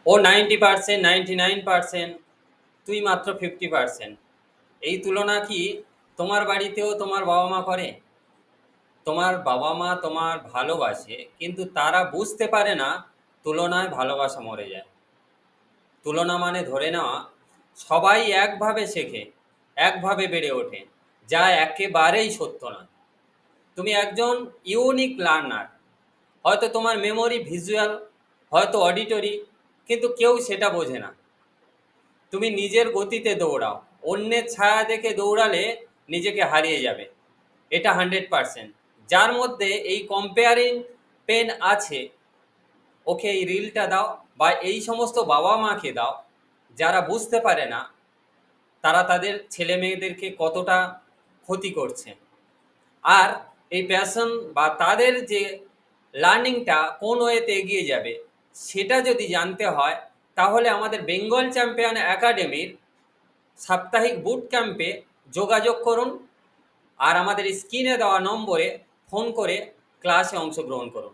ও 90%, 99%, তুই মাত্র 50%। এই তুলনা কি তোমার বাড়িতেও তোমার বাবা মা করে? তোমার বাবা মা তোমার ভালোবাসে, কিন্তু তারা বুঝতে পারে না তুলনায় ভালোবাসা মরে যায়। তুলনা মানে ধরে নেওয়া সবাই একভাবে শেখে, একভাবে বেড়ে ওঠে, যা একেবারেই সত্য নয়। তুমি একজন ইউনিক লার্নার, হয়তো তোমার মেমোরি ভিজুয়াল, হয়তো অডিটরি, কিন্তু কেউ সেটা বোঝে না। তুমি নিজের গতিতে দৌড়াও, অন্যের ছায়া দেখে দৌড়ালে নিজেকে হারিয়ে যাবে, এটা 100%। যার মধ্যে এই কম্পেয়ারিং পেন আছে, ওকে এই রিলটা দাও, বা এই সমস্ত বাবা মাকে দাও যারা বুঝতে পারে না তারা তাদের ছেলে মেয়েদেরকে কতটা ক্ষতি করছে। আর এই প্যাশন বা তাদের যে লার্নিংটা কোন ওয়েতে এগিয়ে যাবে সেটা যদি জানতে হয়, তাহলে আমাদের বেঙ্গল চ্যাম্পিয়ন একাডেমির সাপ্তাহিক বুট ক্যাম্পে যোগাযোগ করুন, আর আমাদের স্ক্রিনে দেওয়া নম্বরে ফোন করে ক্লাসে অংশগ্রহণ করুন।